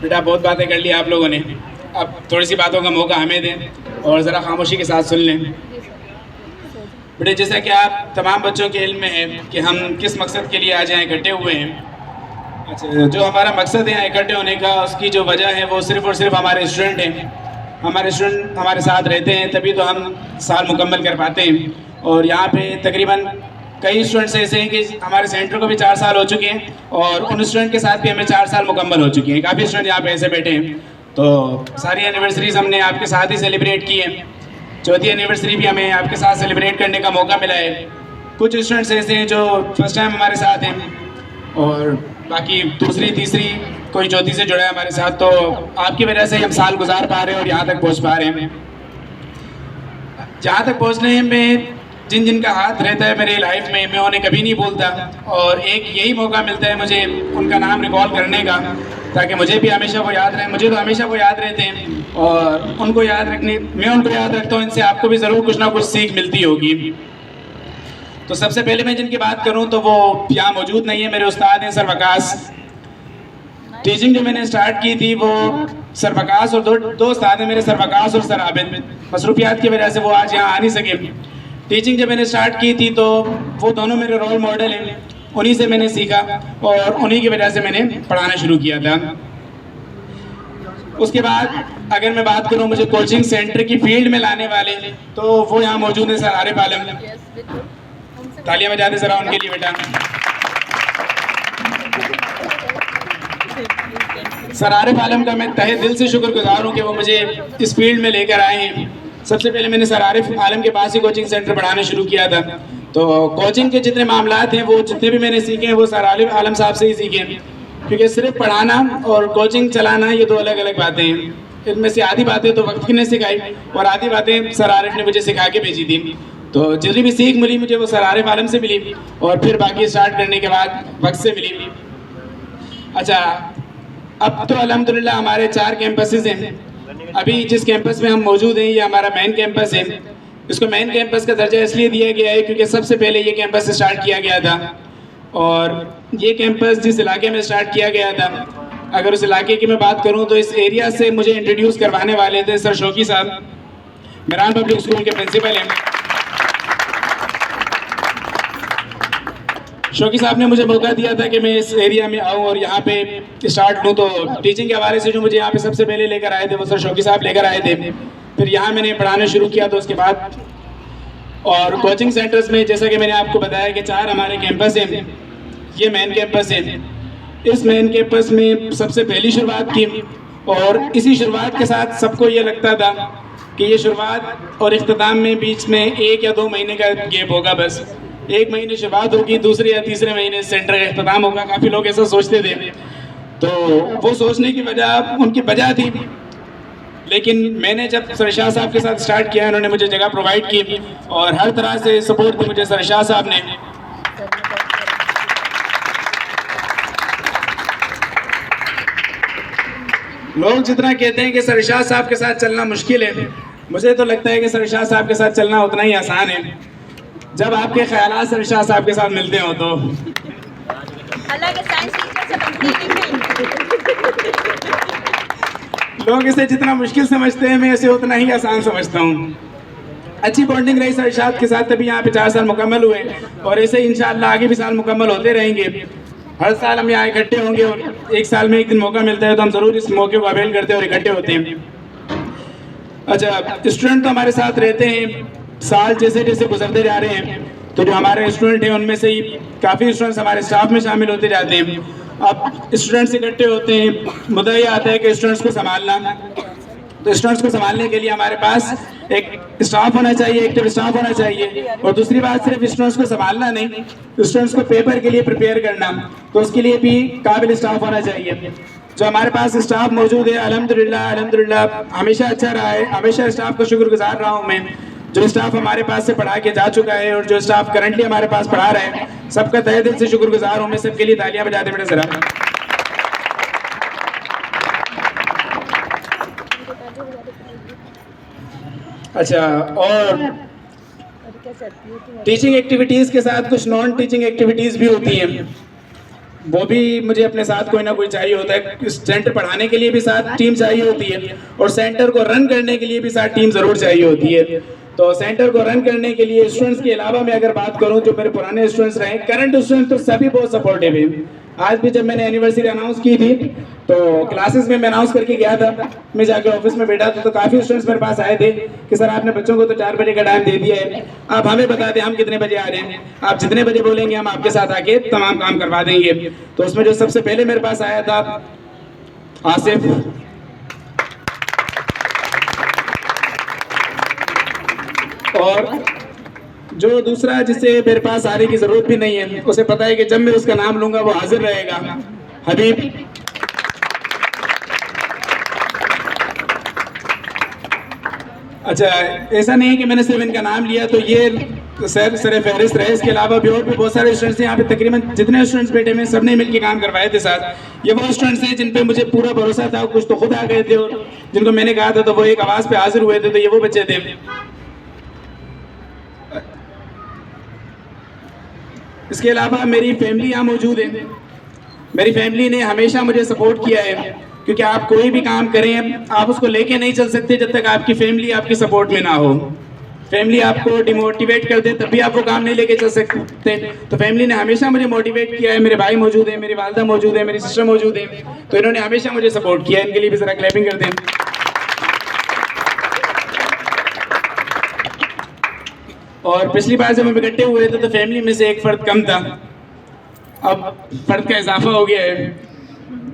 बेटा बहुत बातें कर ली आप लोगों ने, अब थोड़ी सी बातों का मौका हमें दें और ज़रा खामोशी के साथ सुन लें। बेटे जैसा कि आप तमाम बच्चों के इल्म में है कि हम किस मकसद के लिए आज यहाँ इकट्ठे हुए हैं। अच्छा, जो हमारा मकसद है यहाँ इकट्ठे होने का, उसकी जो वजह है वो सिर्फ़ और सिर्फ हमारे स्टूडेंट हैं। हमारे स्टूडेंट हमारे साथ रहते हैं तभी तो हम साल मुकम्मल कर पाते हैं। और यहाँ पे तकरीबन कई स्टूडेंट्स ऐसे हैं कि हमारे सेंटर को भी 4 साल हो चुके हैं और उन स्टूडेंट के साथ भी हमें 4 साल मुकम्मल हो चुके हैं। काफ़ी स्टूडेंट यहाँ पे ऐसे बैठे हैं। तो सारी एनिवर्सरीज हमने आपके साथ ही सेलिब्रेट की है। चौथी एनिवर्सरी भी हमें आपके साथ सेलिब्रेट करने का मौका मिला है। कुछ स्टूडेंट्स ऐसे हैं जो फर्स्ट टाइम हमारे साथ हैं और बाकी दूसरी तीसरी कोई चौथी से जुड़ा है हमारे साथ। तो आपकी वजह से हम साल गुजार पा रहे हैं और यहाँ तक पहुँच पा रहे हैं। जहाँ तक पहुँचने में जिन जिन का हाथ रहता है मेरी लाइफ में, मैं उन्हें कभी नहीं भूलता और एक यही मौका मिलता है मुझे उनका नाम रिकॉल करने का, ताकि मुझे भी हमेशा वो याद रहे। मुझे तो हमेशा वो याद रहते हैं और उनको याद रखने, मैं उनको याद रखता हूँ, इनसे आपको भी ज़रूर कुछ ना कुछ सीख मिलती होगी। तो सबसे पहले मैं जिनकी बात करूँ तो वो यहाँ मौजूद नहीं है, मेरे उस्ताद हैं सर वकास। टीचिंग जो मैंने स्टार्ट की थी वो सर वकास और दो उस्ताद हैं मेरे, सर वकास और सर आबिद। मसरूफियात की वजह से वो आज यहाँ आ नहीं सके। टीचिंग जब मैंने स्टार्ट की थी तो वो दोनों मेरे रोल मॉडल हैं, उन्हीं से मैंने सीखा और उन्हीं की वजह से मैंने पढ़ाना शुरू किया था। उसके बाद अगर मैं बात करूं मुझे कोचिंग सेंटर की फील्ड में लाने वाले, तो वो यहाँ मौजूद हैं सर आरिफ आलम। तालियां बजा दें ज़रा उनके लिए बेटा। सर आरिफ आलम का मैं तहे दिल से शुक्रगुजार हूँ कि वो मुझे इस फील्ड में लेकर आए हैं। सबसे पहले मैंने सर आरिफ आलम के पास ही कोचिंग सेंटर पढ़ाना शुरू किया था। तो कोचिंग के जितने मामलात हैं वो जितने भी मैंने सीखे हैं वो सर आरिफ आलम साहब से ही सीखे हैं, क्योंकि सिर्फ पढ़ाना और कोचिंग चलाना ये दो अलग अलग बातें हैं। इनमें से आधी बातें तो वक्त की ने सिखाई और आधी बातें सर आरिफ ने मुझे सिखा के भेजी थी। तो जितनी भी सीख मिली मुझे वो सर आरिफ आलम से मिली और फिर बाकी स्टार्ट करने के बाद वक्त से मिली। अच्छा, अब तो अल्हम्दुलिल्लाह हमारे 4 कैंपसेस हैं। अभी जिस कैंपस में हम मौजूद हैं ये हमारा मेन कैंपस है। इसको मेन कैंपस का दर्जा इसलिए दिया गया है क्योंकि सबसे पहले ये कैंपस स्टार्ट किया गया था और ये कैंपस जिस इलाके में स्टार्ट किया गया था, अगर उस इलाके की मैं बात करूं तो इस एरिया से मुझे इंट्रोड्यूस करवाने वाले थे सर शौकी साहब, मेरान पब्लिक स्कूल के प्रिंसिपल हैं। शौकी साहब ने मुझे मौका दिया था कि मैं इस एरिया में आऊँ और यहाँ पे स्टार्ट लूँ। तो टीचिंग के हवाले से जो मुझे यहाँ पे सबसे पहले लेकर आए थे वो सर शौकी साहब लेकर आए थे। फिर यहाँ मैंने पढ़ाना शुरू किया। तो उसके बाद और कोचिंग सेंटर्स में जैसा कि मैंने आपको बताया कि 4 हमारे कैंपस हैं। ये मेन कैंपस है। इस मेन कैंपस में सबसे पहली शुरुआत की और इसी शुरुआत के साथ सबको ये लगता था कि ये शुरुआत और इख्तिताम में बीच में 1 या 2 महीने का गैप होगा। बस 1 महीने शुरुआत होगी, दूसरे या तीसरे महीने सेंटर का इख्तिताम होगा। काफ़ी लोग ऐसा सोचते थे। तो वो सोचने की वजह उनकी वजह थी, लेकिन मैंने जब सर शाह साहब के साथ स्टार्ट किया उन्होंने मुझे जगह प्रोवाइड की और हर तरह से सपोर्ट दी मुझे सर शाह साहब ने। लोग जितना कहते हैं कि सर शाह साहब के साथ चलना मुश्किल है, मुझे तो लगता है कि सर शाह साहब के साथ चलना उतना ही आसान है जब आपके ख्यालात सर शाह साहब के साथ मिलते हो। तो लोग इसे जितना मुश्किल समझते हैं मैं इसे उतना ही आसान समझता हूँ। अच्छी बॉन्डिंग रही सर शाह के साथ, तभी यहाँ पे 4 साल मुकम्मल हुए और ऐसे ही इंशाअल्लाह आगे भी साल मुकम्मल होते रहेंगे। हर साल हम यहाँ इकट्ठे होंगे और एक साल में एक दिन मौका मिलता है तो हम ज़रूर इस मौके को अवेल करते हैं और इकट्ठे होते हैं। अच्छा, स्टूडेंट तो हमारे साथ रहते हैं, साल जैसे जैसे गुजरते जा रहे हैं तो जो हमारे स्टूडेंट हैं उनमें से ही काफ़ी स्टूडेंट्स हमारे स्टाफ में शामिल होते जाते हैं। अब स्टूडेंट्स इकट्ठे होते हैं, मुद्दा ये आता है कि स्टूडेंट्स को संभालना। तो स्टूडेंट्स को संभालने के लिए हमारे पास एक स्टाफ होना चाहिए, एक्टिव स्टाफ होना चाहिए। और दूसरी बात सिर्फ स्टूडेंट्स को संभालना नहीं, स्टूडेंट्स को पेपर के लिए प्रिपेयर करना, तो उसके लिए भी काबिल स्टाफ होना चाहिए। जो हमारे पास स्टाफ मौजूद है अल्हम्दुलिल्लाह अल्हम्दुलिल्लाह हमेशा अच्छा रहा है, हमेशा स्टाफ का शुक्रगुजार रहा हूँ मैं। जो स्टाफ हमारे पास से पढ़ा के जा चुका है और जो स्टाफ करंटली हमारे पास पढ़ा रहा है, सबका तहे दिल से शुक्रगुजार हूँ मैं। सबके लिए तालियां बजाते बेटा जरा। अच्छा, और टीचिंग एक्टिविटीज़ के साथ कुछ नॉन टीचिंग एक्टिविटीज़ भी होती हैं। वो भी मुझे अपने साथ कोई ना कोई चाहिए होता है। सेंटर पढ़ाने के लिए भी साथ टीम चाहिए होती है और सेंटर को रन करने के लिए भी साथ टीम ज़रूर चाहिए होती है। तो सेंटर को रन करने के लिए स्टूडेंट्स के अलावा मैं अगर बात करूं, जो मेरे पुराने स्टूडेंट्स रहे, करंट स्टूडेंट्स तो सभी बहुत सपोर्टिव हैं। आज भी जब मैंने एनिवर्सरी अनाउंस की थी तो क्लासेस में मैं अनाउंस करके गया था, मैं जाके ऑफिस में बैठा था तो काफ़ी स्टूडेंट्स मेरे पास आए थे कि सर आपने बच्चों को तो 4 बजे का टाइम दे दिया है, आप हमें बता दें हम कितने बजे आ रहे हैं, आप जितने बजे बोलेंगे हम आपके साथ आके तमाम काम करवा देंगे। तो उसमें जो सबसे पहले मेरे पास आया था आसिफ, और जो दूसरा जिसे मेरे पास आने की जरूरत भी नहीं है, उसे पता है कि जब मैं उसका नाम लूंगा वो हाजिर रहेगा, हबीब। अच्छा, ऐसा नहीं है कि मैंने सिर्फ इनका नाम लिया तो ये सर फहरिस्त रहे, इसके अलावा भी और भी बहुत सारे स्टूडेंट्स हैं यहाँ पे। तकरीबन जितने स्टूडेंट्स बैठे हैं सबने मिलकर काम करवाए थे साथ। ये वो स्टूडेंट्स हैं जिन पे मुझे पूरा भरोसा था, कुछ तो खुद आ गए थे और जिनको मैंने कहा था तो वो एक आवाज़ पे हाजिर हुए थे, तो ये वो बच्चे थे। इसके अलावा मेरी फैमिली यहाँ मौजूद है। मेरी फैमिली ने हमेशा मुझे सपोर्ट किया है, क्योंकि आप कोई भी काम करें आप उसको लेके नहीं चल सकते जब तक आपकी फैमिली आपकी सपोर्ट में ना हो। फैमिली आपको डिमोटिवेट कर दे तभी आप वो काम नहीं लेके चल सकते। तो फैमिली ने हमेशा मुझे मोटिवेट किया है। मेरे भाई मौजूद है, मेरी वालदा मौजूद है, मेरी सिस्टर मौजूद है, तो इन्होंने हमेशा मुझे सपोर्ट किया है। इनके लिए भी ज़रा क्लैपिंग कर दें। और पिछली बार जब हम इकट्ठे हुए थे तो फैमिली में से एक फ़र्द कम था, अब फ़र्द का इजाफा हो गया है।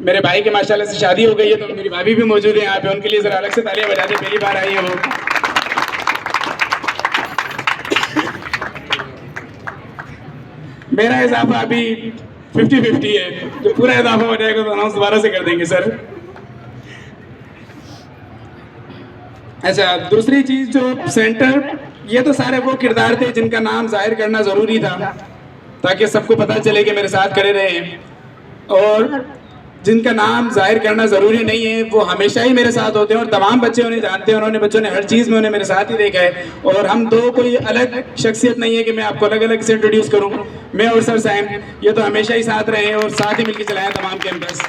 मेरे भाई के माशाल्लाह से शादी हो गई है, तो मेरी भाभी भी मौजूद है यहाँ पे, उनके लिए ज़रा अलग से तालियां बजा दें, पहली बार आई है वो। मेरा इजाफा अभी 50-50 है, जो पूरा इजाफा हो जाएगा तो अनाउंस दोबारा से कर देंगे सर। अच्छा, दूसरी चीज़ जो सेंटर, ये तो सारे वो किरदार थे जिनका नाम जाहिर करना ज़रूरी था ताकि सबको पता चले कि मेरे साथ खड़े रहे हैं, और जिनका नाम जाहिर करना ज़रूरी नहीं है वो हमेशा ही मेरे साथ होते हैं और तमाम बच्चे उन्हें जानते हैं। उन्होंने बच्चों ने हर चीज़ में उन्हें मेरे साथ ही देखा है, और हम दो कोई अलग शख्सियत नहीं है कि मैं आपको अलग अलग से इंट्रोड्यूस करूं। मैं और सर साइम ये तो हमेशा ही साथ रहे हैं और साथ ही मिलकर चलाएं तमाम कैंपस।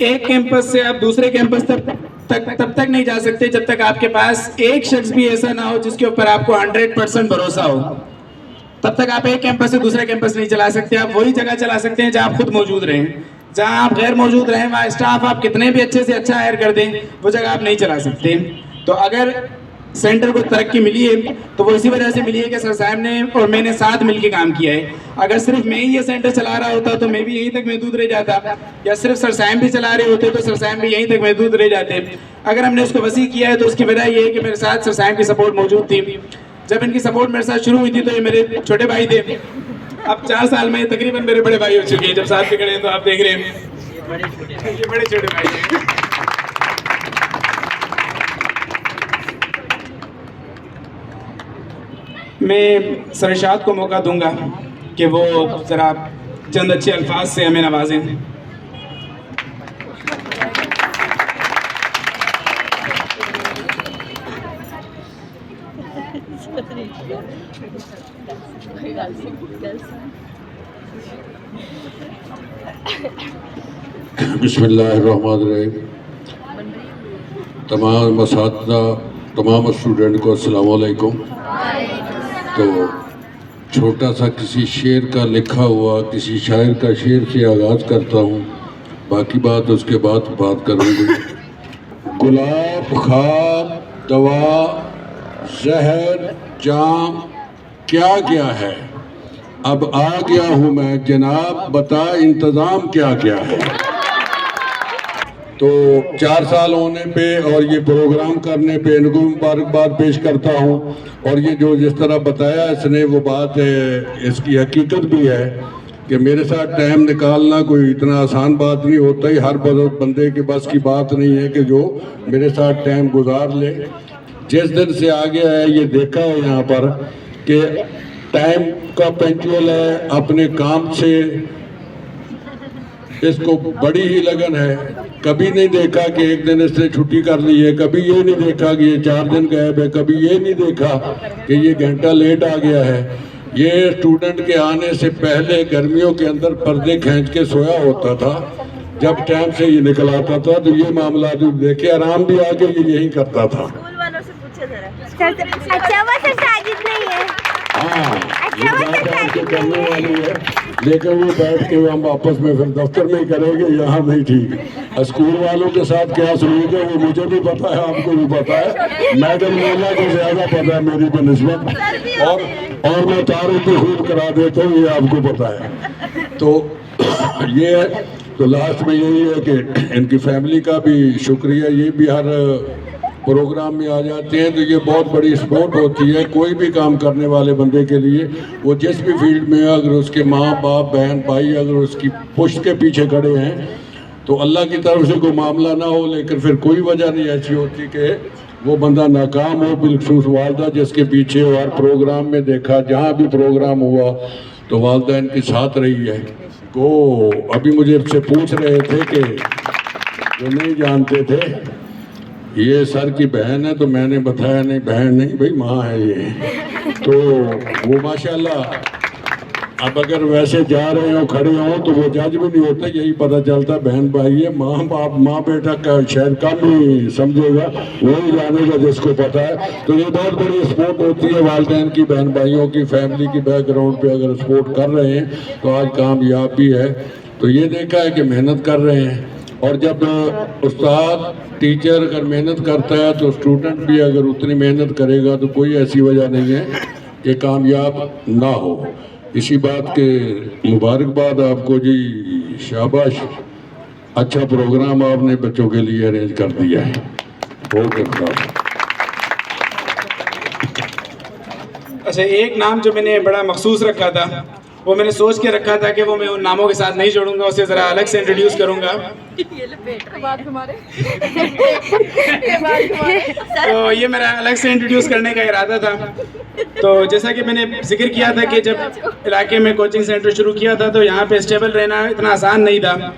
एक कैंपस से आप दूसरे कैंपस तब तक नहीं जा सकते जब तक आपके पास एक शख्स भी ऐसा ना हो जिसके ऊपर आपको 100% भरोसा हो। तब तक आप एक कैंपस से दूसरे कैंपस नहीं चला सकते। आप वही जगह चला सकते हैं जहां आप खुद मौजूद रहें। जहां आप गैर मौजूद रहें वहाँ स्टाफ आप कितने भी अच्छे से अच्छा हायर कर दें, वो जगह आप नहीं चला सकते। तो अगर सेंटर को तरक्की मिली है तो वो इसी वजह से मिली है कि सर साहब ने और मैंने साथ मिलकर काम किया है। अगर सिर्फ मैं ही ये सेंटर चला रहा होता तो मैं भी यहीं तक महदूद रह जाता, या सिर्फ सर साहब भी चला रहे होते तो सर साहब भी यहीं तक महदूद रह जाते। अगर हमने उसको वसी किया है तो उसकी वजह ये है कि मेरे साथ सर साहब की सपोर्ट मौजूद थी। जब इनकी सपोर्ट मेरे साथ शुरू हुई थी तो ये मेरे छोटे भाई थे। अब 4 साल में तकरीबन मेरे बड़े भाई हो चुके हैं। जब साथ में खड़े हैं तो आप देख रहे हैं ये बड़े छोटे भाई हैं। मैं सर इरशाद को मौका दूंगा कि वो ज़रा चंद अच्छे अल्फाज से हमें नवाजें। बिस्मिल्लाहिर्रहमानिर्रहीम। तमाम असातिज़ा, तमाम स्टूडेंट को अस्सलाम वालेकुम। तो छोटा सा किसी शेर का लिखा हुआ किसी शायर का शेर से आगाज़ करता हूँ, बाकी बात उसके बाद बात करूँगी। गुलाब, खाब, दवा, जहर, जाम, क्या क्या है, अब आ गया हूँ मैं जनाब, बता इंतज़ाम क्या क्या है। तो 4 साल होने पे और ये प्रोग्राम करने पे इनको मुबारकबाद पेश करता हूँ। और ये जो जिस तरह बताया इसने वो बात है, इसकी हकीकत भी है कि मेरे साथ टाइम निकालना कोई इतना आसान बात नहीं होता ही। हर बंदे के बस की बात नहीं है कि जो मेरे साथ टाइम गुजार ले। जिस दिन से आ गया है ये देखा है यहाँ पर कि टाइम का पंक्चुअल है, अपने काम से इसको बड़ी ही लगन है। कभी नहीं देखा कि एक दिन इसने छुट्टी कर ली है, कभी ये नहीं देखा कि ये 4 दिन गायब है, कभी ये नहीं देखा कि ये घंटा लेट आ गया है। ये स्टूडेंट के आने से पहले गर्मियों के अंदर पर्दे खींच के सोया होता था, जब टाइम से ये निकल आता था तो ये मामला देखे आराम भी आके ये यही करता था। स्कूल वालों से पूछे जरा। अच्छा वो सर साजिद नहीं है। हाँ, ये बात आपके करने वाली है, लेकिन वो बैठ के हम आपस में फिर दफ्तर में ही करेंगे, यहाँ नहीं ठीक। स्कूल वालों के साथ क्या सलूक है वो मुझे भी पता है, आपको भी पता है, मैडम लैला को ज़्यादा पता है मेरी बनस्बत, और मैं तारीफ भी खूब करा देता हूँ, ये आपको पता है। तो ये है, तो लास्ट में यही है कि इनकी फैमिली का भी शुक्रिया, ये भी हर प्रोग्राम में आ जाते हैं, तो ये बहुत बड़ी सपोर्ट होती है कोई भी काम करने वाले बंदे के लिए। वो जिस भी फील्ड में है, अगर उसके माँ बाप बहन भाई अगर उसकी पुश्त के पीछे खड़े हैं तो अल्लाह की तरफ से कोई मामला ना हो, लेकिन फिर कोई वजह नहीं ऐसी होती कि वो बंदा नाकाम हो। बिलखसूस वालदा जिसके पीछे हर प्रोग्राम में देखा, जहाँ भी प्रोग्राम हुआ तो वालदा इनके साथ रही है। को अभी मुझे से पूछ रहे थे कि जो नहीं जानते थे ये सर की बहन है, तो मैंने बताया नहीं बहन नहीं भाई माँ है ये। तो वो माशाल्लाह अब अगर वैसे जा रहे हो खड़े हो तो वो जज भी नहीं होता, यही पता चलता बहन भाई है। माँ बाप माँ बेटा का शायद कम ही समझेगा, वही जानेगा जिसको पता है। तो ये बहुत बड़ी सपोर्ट होती है वालिदैन की, बहन भाइयों की, फैमिली की बैकग्राउंड पे अगर सपोर्ट कर रहे हैं तो आज कामयाब भी है। तो ये देखा है कि मेहनत कर रहे हैं, और जब उस्ताद टीचर अगर मेहनत करता है तो स्टूडेंट भी अगर उतनी मेहनत करेगा तो कोई ऐसी वजह नहीं है कि कामयाब ना हो। इसी बात के मुबारकबाद आपको जी, शाबाश, अच्छा प्रोग्राम आपने बच्चों के लिए अरेंज कर दिया है, बहुत अच्छा। अच्छा, एक नाम जो मैंने बड़ा मखसूस रखा था, वो मैंने सोच के रखा था कि वो मैं उन नामों के साथ नहीं जोड़ूंगा, उसे ज़रा अलग से इंट्रोड्यूस करूंगा। तो ये मेरा अलग से इंट्रोड्यूस करने का इरादा था। तो जैसा कि मैंने जिक्र किया था कि जब इलाके में कोचिंग सेंटर शुरू किया था तो यहाँ पे स्टेबल रहना इतना आसान नहीं था।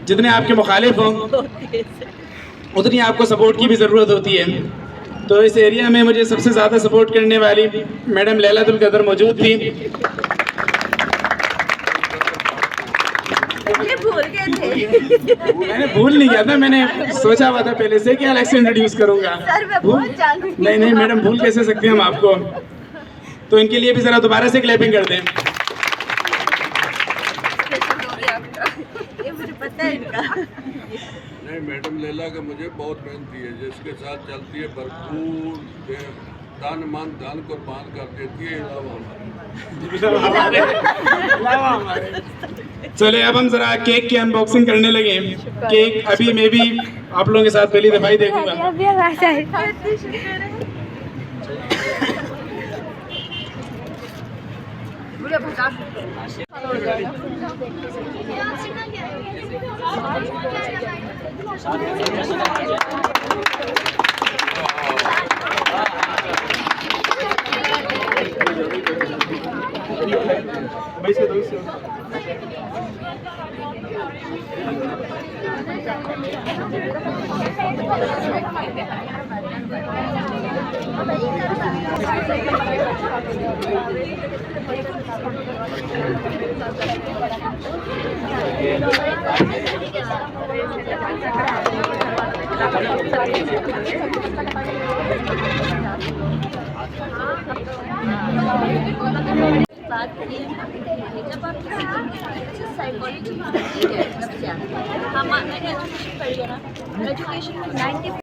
जितने आपके मुखालिफ हों उतनी आपको सपोर्ट की भी ज़रूरत होती है। तो इस एरिया में मुझे सबसे ज़्यादा सपोर्ट करने वाली मैडम लैलातुल कदर मौजूद थी। भूल गए थे। मैंने भूल नहीं किया था, मैंने सोचा हुआ था पहले से कि अलग से इंट्रोड्यूस करूंगा। नहीं मैडम, भूल कैसे सकते हैं हम आपको। तो इनके लिए भी ज़रा दोबारा से क्लैपिंग कर दें। ये मुझे पता है इनका। नहीं, मैडम लैला का मुझे बहुत मेहनती है, जिसके साथ चलती है भरपूर तन मन धन कुर्बान कर देती है। चले अब हम जरा केक की अनबॉक्सिंग करने लगे। केक अभी मैं भी आप लोगों के साथ पहली दफा ही देखूंगा। बात करिए जब आप साइकोलॉजी हमारा एजुकेशन पढ़िए ना, एजुकेशन में 90